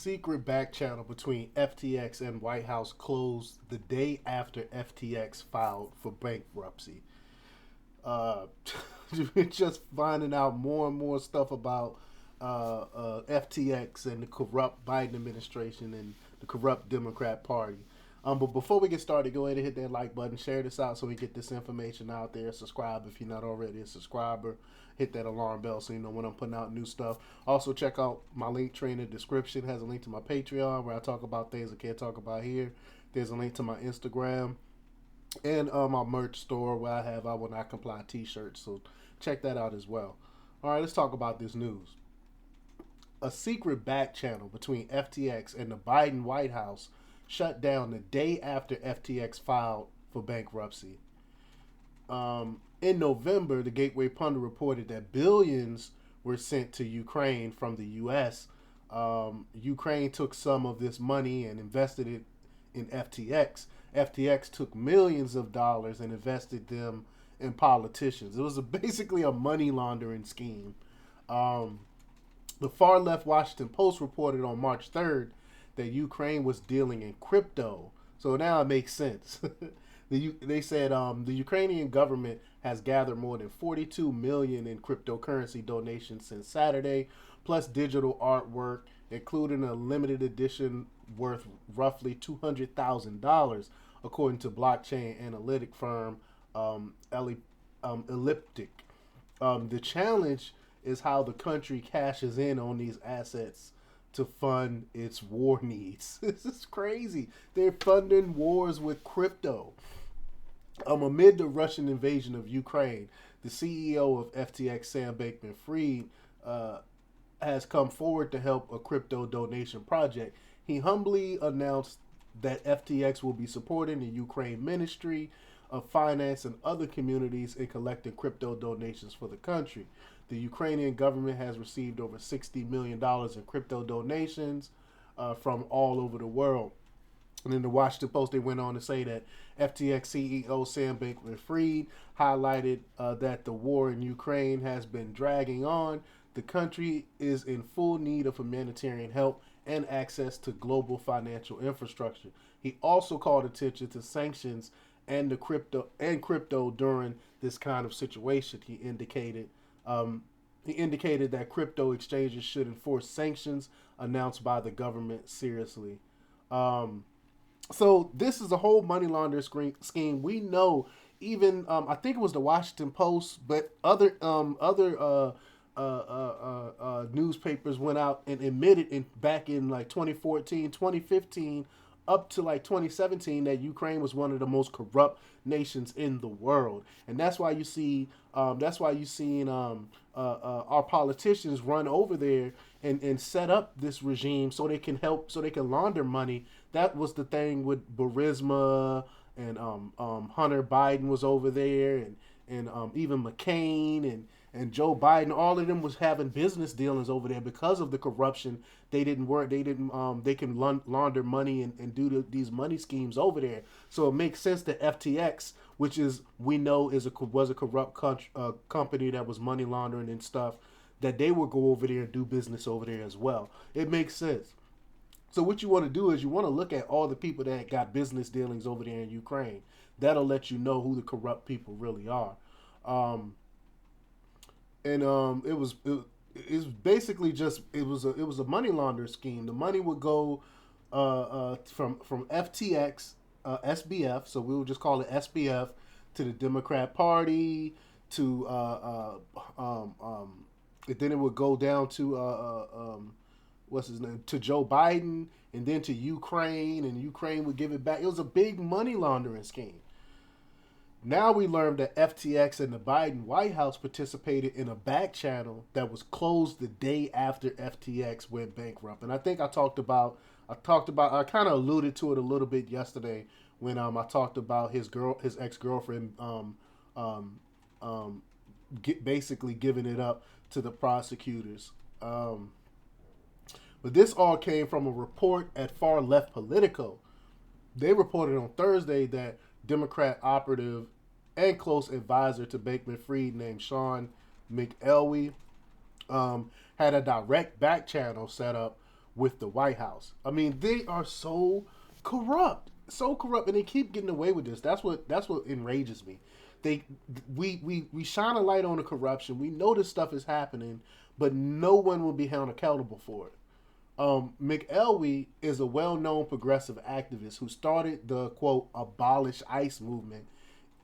secret back channel between FTX and White House closed the day after FTX filed for bankruptcy. Uh, just finding out more and more stuff about FTX and the corrupt Biden administration and the corrupt Democrat Party. But before we get started, go ahead and hit that like button, share this out so we get this information out there. Subscribe if you're not already a subscriber. Hit that alarm bell so you know when I'm putting out new stuff. Also, check out my link tree in the description. It has a link to my Patreon where I talk about things I can't talk about here. There's a link to my Instagram and my merch store where I will not comply t-shirts. So check that out as well. All right, let's talk about this news. A secret back channel between FTX and the Biden White House shut down the day after FTX filed for bankruptcy. In November, the Gateway Pundit reported that billions were sent to Ukraine from the U.S. Ukraine took some of this money and invested it in FTX. FTX took millions of dollars and invested them in politicians. It was basically a money laundering scheme. The far left Washington Post reported on March 3rd that Ukraine was dealing in crypto. So now it makes sense. They said the Ukrainian government has gathered more than 42 million in cryptocurrency donations since Saturday, plus digital artwork, including a limited edition worth roughly $200,000, according to blockchain analytic firm Elliptic. The challenge is how the country cashes in on these assets to fund its war needs. This is crazy. They're funding wars with crypto. Amid the Russian invasion of Ukraine, the CEO of FTX, Sam Bankman-Fried, has come forward to help a crypto donation project. He humbly announced that FTX will be supporting the Ukraine Ministry of Finance and other communities in collecting crypto donations for the country. The Ukrainian government has received over $60 million in crypto donations from all over the world. And in the Washington Post, they went on to say that FTX CEO Sam Bankman-Fried highlighted that the war in Ukraine has been dragging on. The country is in full need of humanitarian help and access to global financial infrastructure. He also called attention to sanctions and the crypto during this kind of situation. He indicated that crypto exchanges should enforce sanctions announced by the government seriously. So this is a whole money laundering scheme. We know, even I think it was the Washington Post, but other newspapers went out and admitted back in like 2014, 2015, up to like 2017 that Ukraine was one of the most corrupt nations in the world, and that's why you see our politicians run over there and set up this regime so they can launder money. That was the thing with Burisma and Hunter Biden was over there, and even McCain and Joe Biden. All of them was having business dealings over there because of the corruption. They didn't work. They can launder money and do these money schemes over there. So it makes sense that FTX, which we know was a corrupt company that was money laundering and stuff, that they would go over there and do business over there as well. It makes sense. So what you want to do is you want to look at all the people that got business dealings over there in Ukraine. That'll let you know who the corrupt people really are. It was basically just it was a money laundering scheme. The money would go from FTX, SBF, so we would just call it SBF, to the Democrat Party, to then it would go down to what's his name, to Joe Biden, and then to Ukraine, and Ukraine would give it back. It was a big money laundering scheme. Now we learned that FTX and the Biden White House participated in a back channel that was closed the day after FTX went bankrupt. And I think I kind of alluded to it a little bit yesterday when I talked about his ex-girlfriend basically giving it up to the prosecutors. But this all came from a report at Far Left Politico. They reported on Thursday that Democrat operative and close advisor to Bankman-Fried named Sean McElwee had a direct back channel set up with the White House. I mean, they are so corrupt, and they keep getting away with this. That's what enrages me. They we shine a light on the corruption. We know this stuff is happening, but no one will be held accountable for it. McElwee is a well-known progressive activist who started the quote abolish ICE movement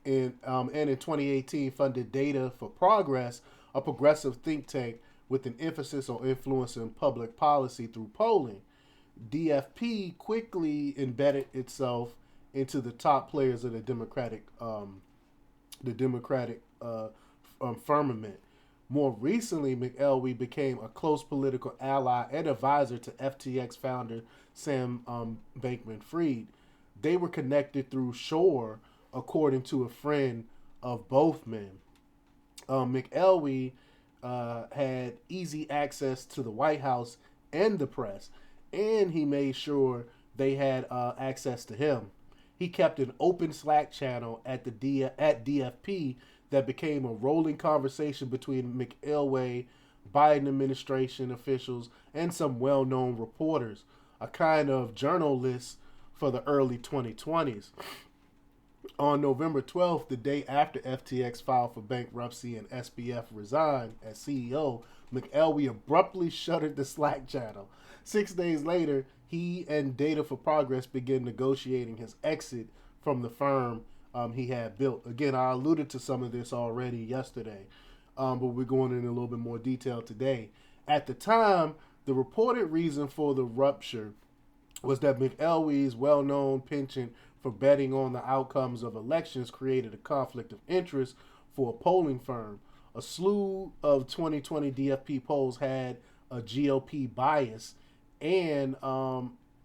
and in 2018 funded Data for Progress, a progressive think tank with an emphasis on influencing public policy through polling. DFP quickly embedded itself into the top players of the Democratic firmament. More recently, McElwee became a close political ally and advisor to FTX founder Sam Bankman-Fried. They were connected through Shore, according to a friend of both men. McElwee had easy access to the White House and the press, and he made sure they had access to him. He kept an open Slack channel at DFP that became a rolling conversation between McElwee, Biden administration officials, and some well-known reporters, a kind of journalists for the early 2020s. On November 12th, the day after FTX filed for bankruptcy and SBF resigned as CEO, McElwee abruptly shuttered the Slack channel. 6 days later, he and Data for Progress began negotiating his exit from the firm he had built. Again, I alluded to some of this already yesterday, but we're going in a little bit more detail today. At the time, the reported reason for the rupture was that McElwee's well-known penchant for betting on the outcomes of elections created a conflict of interest for a polling firm. A slew of 2020 DFP polls had a GOP bias, and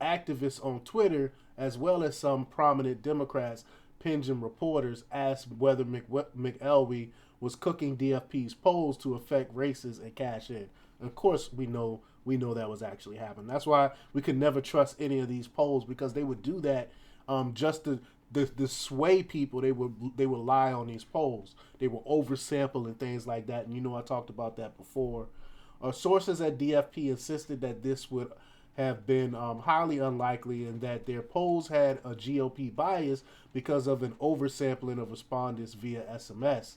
activists on Twitter, as well as some prominent Democrats, Pension reporters asked whether McElwee was cooking DFP's polls to affect races and cash in. And of course, we know that was actually happening. That's why we could never trust any of these polls, because they would do that just to sway people. They would lie on these polls. They will oversample and things like that. And I talked about that before. Sources at DFP insisted that this would have been highly unlikely, and that their polls had a GOP bias because of an oversampling of respondents via SMS.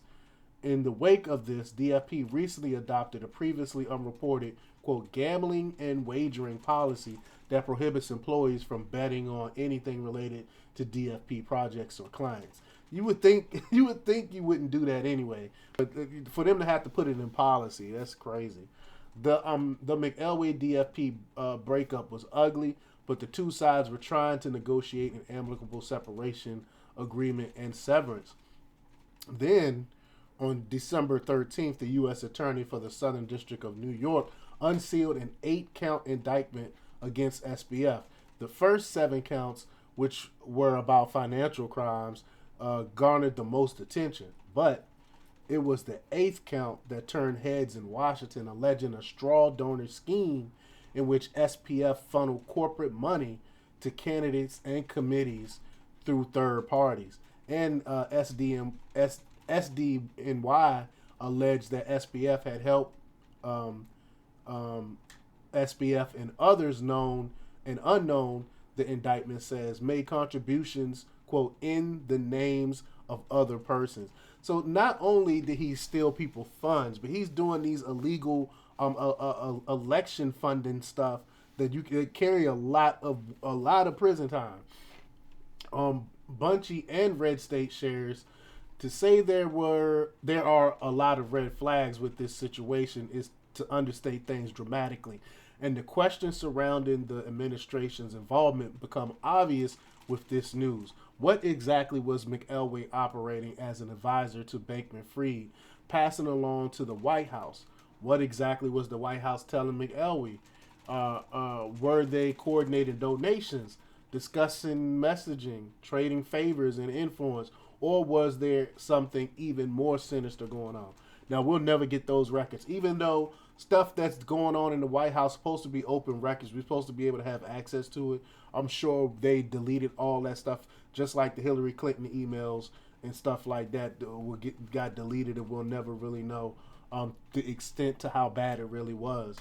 In the wake of this, DFP recently adopted a previously unreported, quote, gambling and wagering policy that prohibits employees from betting on anything related to DFP projects or clients. You would think you wouldn't do that anyway, but for them to have to put it in policy, that's crazy. The McElwee DFP breakup was ugly, but the two sides were trying to negotiate an amicable separation agreement and severance. Then, on December 13th, the U.S. Attorney for the Southern District of New York unsealed an 8-count indictment against SBF. The first 7 counts, which were about financial crimes, garnered the most attention, but it was the 8th count that turned heads in Washington, alleging a straw donor scheme in which SPF funneled corporate money to candidates and committees through third parties. And SDNY alleged that SPF had helped SPF and others known and unknown, the indictment says, made contributions, quote, in the names of other persons. So not only did he steal people funds, but he's doing these illegal election funding stuff that you can carry a lot of prison time. Bunchy and Red State shares to say there are a lot of red flags with this situation is to understate things dramatically, and the questions surrounding the administration's involvement become obvious with this news. What exactly was McElwee operating as an advisor to Bankman-Fried, passing along to the White House? What exactly was the White House telling McElwee? Were they coordinating donations, discussing messaging, trading favors and influence, or was there something even more sinister going on? Now, we'll never get those records, even though stuff that's going on in the White House is supposed to be open records. We're supposed to be able to have access to it. I'm sure they deleted all that stuff, just like the Hillary Clinton emails and stuff like that got deleted, and we'll never really know the extent to how bad it really was.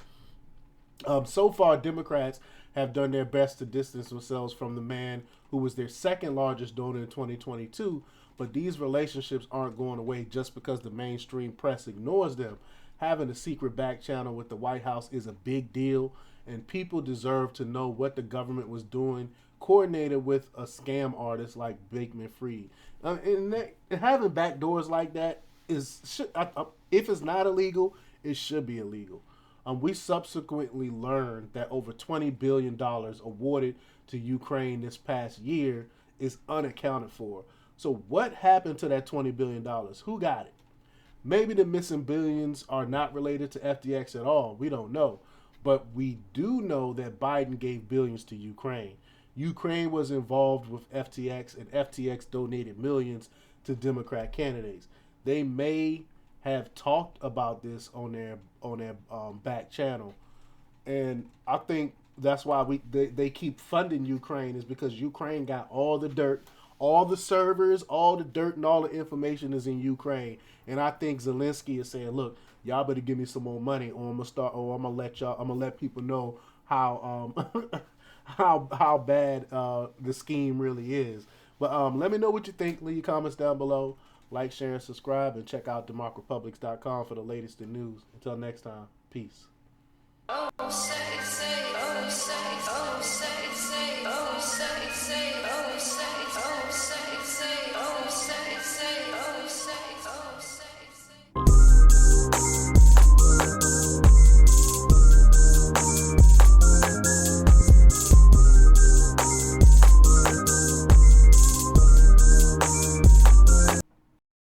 So far, Democrats have done their best to distance themselves from the man who was their second largest donor in 2022. But these relationships aren't going away just because the mainstream press ignores them. Having a secret back channel with the White House is a big deal, and people deserve to know what the government was doing, coordinated with a scam artist like Bankman Fried. And having backdoors like that if it's not illegal, it should be illegal. We subsequently learned that over $20 billion awarded to Ukraine this past year is unaccounted for. So, what happened to that $20 billion? Who got it? Maybe the missing billions are not related to FTX at all. We don't know. But we do know that Biden gave billions to Ukraine. Ukraine was involved with FTX, and FTX donated millions to Democrat candidates. They may have talked about this on their back channel, and I think that's why they keep funding Ukraine, is because Ukraine got all the dirt, all the servers, all the dirt, and all the information is in Ukraine. And I think Zelensky is saying, "Look, y'all better give me some more money, or I'm gonna let y'all, I'm gonna let people know how how bad the scheme really is." But let me know what you think. Leave your comments down below. Like, share, and subscribe, and check out democrepublics.com for the latest in news. Until next time, peace. Oh, say, oh, say, oh, say, oh, say, oh, say,